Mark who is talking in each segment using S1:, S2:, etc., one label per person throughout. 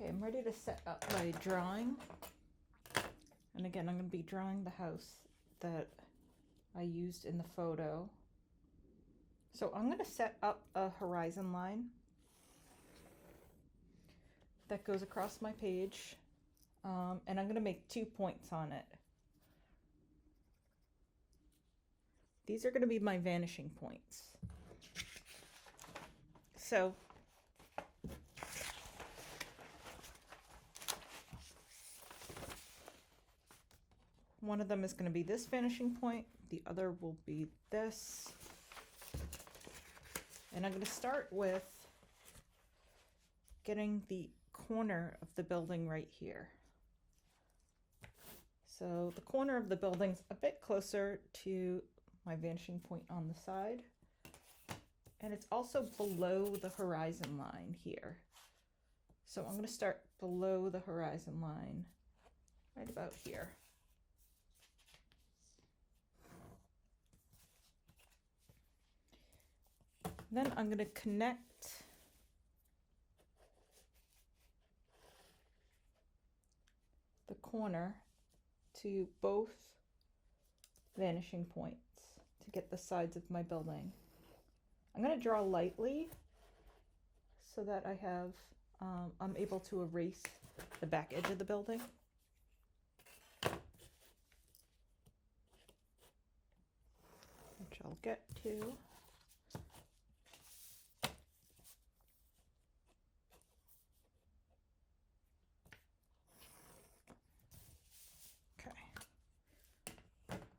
S1: Okay, I'm ready to set up my drawing. And again, I'm going to be drawing the house that I used in the photo. So I'm going to set up a horizon line that goes across my page. And I'm going to make 2 points on it. These are going to be my vanishing points. So one of them is going to be this vanishing point. The other will be this. And I'm going to start with getting the corner of the building right here. So the corner of the building's a bit closer to my vanishing point on the side. And it's also below the horizon line here. So I'm going to start below the horizon line, right about here. Then I'm going to connect the corner to both vanishing points to get the sides of my building. I'm going to draw lightly so that I have, I'm able to erase the back edge of the building. Which I'll get to.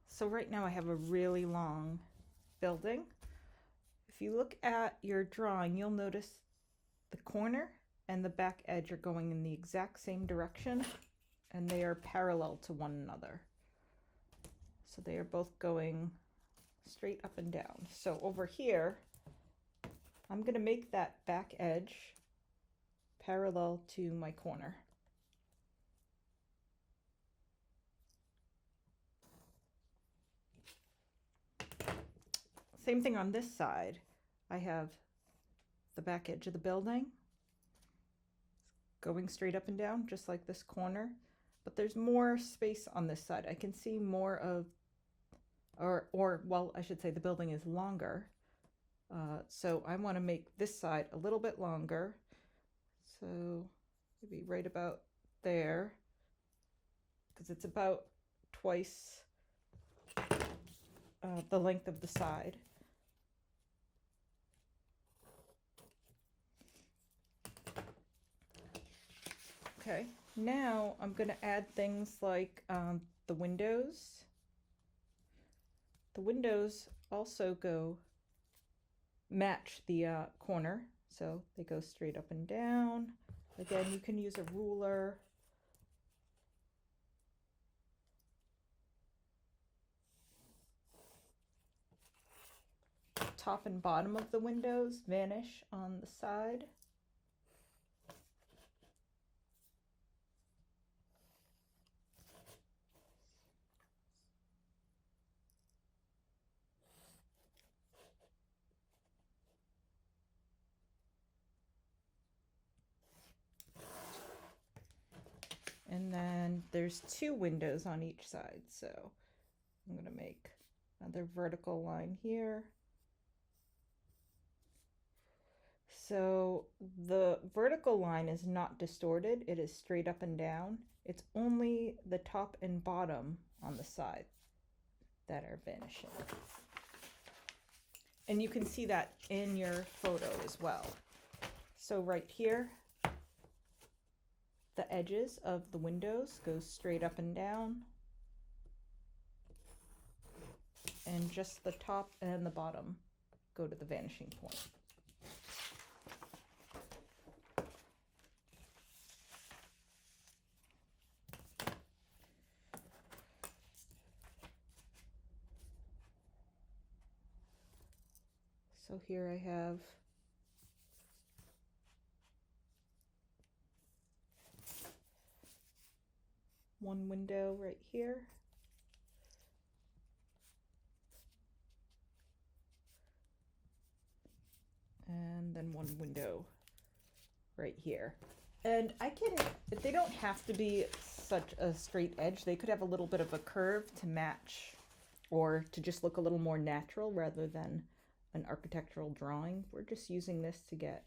S1: So right now I have a really long building. If you look at your drawing, you'll notice the corner and the back edge are going in the exact same direction, and they are parallel to one another. So they are both going straight up and down. So over here, I'm going to make that back edge parallel to my corner. Same thing on this side. I have the back edge of the building going straight up and down, just like this corner, but there's more space on this side. I can see more of, well, I should say the building is longer. So I want to make this side a little bit longer. So maybe right about there, because it's about twice the length of the side. Okay, now I'm going to add things like the windows. The windows also match the corner, so they go straight up and down. Again, you can use a ruler. Top and bottom of the windows vanish on the side. And then there's 2 windows on each side. So I'm going to make another vertical line here. So the vertical line is not distorted. It is straight up and down. It's only the top and bottom on the side that are vanishing. And you can see that in your photo as well. So right here, the edges of the windows go straight up and down. And just the top and the bottom go to the vanishing point. So here I have one window right here. And then one window right here. And they don't have to be such a straight edge. They could have a little bit of a curve to match or to just look a little more natural rather than an architectural drawing. We're just using this to get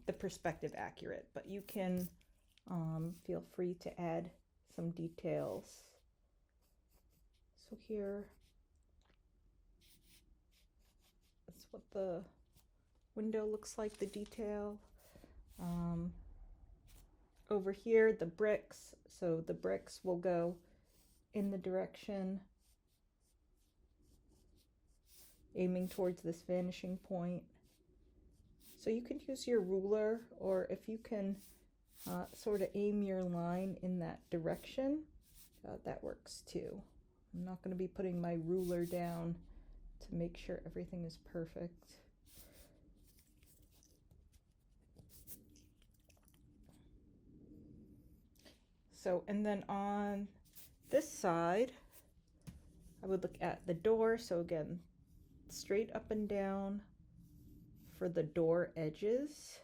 S1: the perspective accurate, but you can feel free to add some details. So here, that's what the window looks like, the detail. Over here, the bricks, so the bricks will go in the direction aiming towards this vanishing point. So you can use your ruler, or if you can sort of aim your line in that direction, that works too. I'm not going to be putting my ruler down to make sure everything is perfect. So, and then on this side, I would look at the door. So again, straight up and down for the door edges.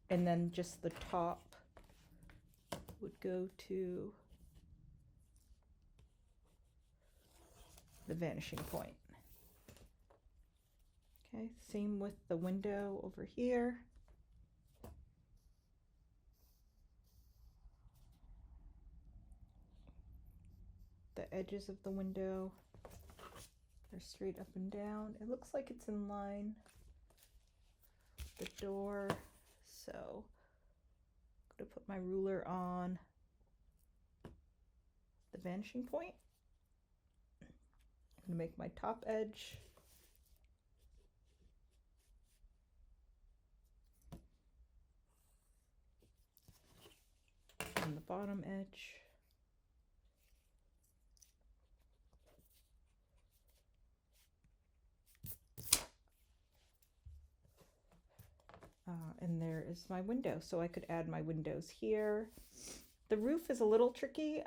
S1: And then just the top would go to the vanishing point. Okay, same with the window over here. The edges of the window are straight up and down. It looks like it's in line with the door. So I'm going to put my ruler on the vanishing point. I'm going to make my top edge and the bottom edge. And there is my window. So I could add my windows here. The roof is a little tricky.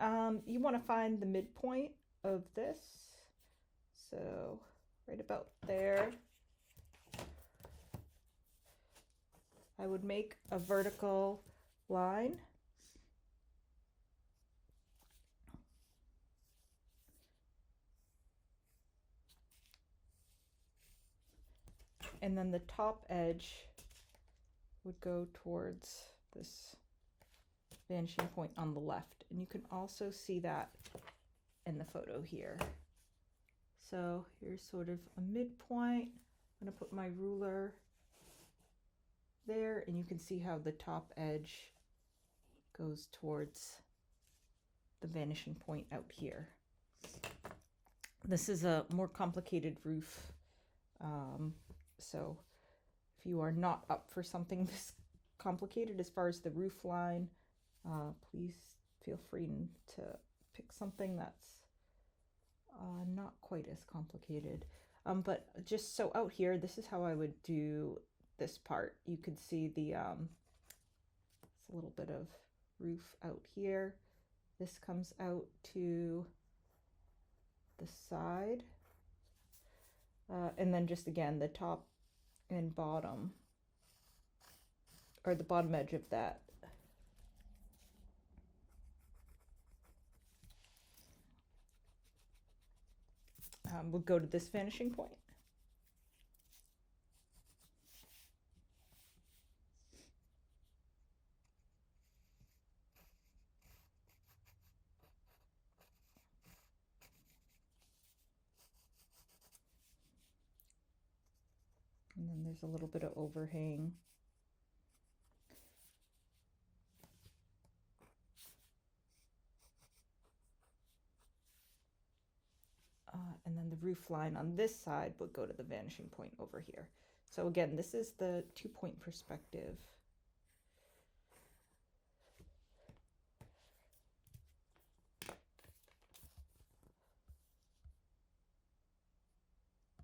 S1: You want to find the midpoint of this. So right about there. I would make a vertical line. And then the top edge would go towards this vanishing point on the left. And you can also see that in the photo here. So here's sort of a midpoint. I'm going to put my ruler there, and you can see how the top edge goes towards the vanishing point out here. This is a more complicated roof. So if you are not up for something this complicated as far as the roof line, please feel free to pick something that's not quite as complicated. But just so out here, this is how I would do this part. You could see the it's a little bit of roof out here. This comes out to the side. And then just again, the top and bottom, or the bottom edge of that. We'll go to this vanishing point. And then there's a little bit of overhang. And then the roof line on this side would go to the vanishing point over here. So again, this is the 2-point perspective.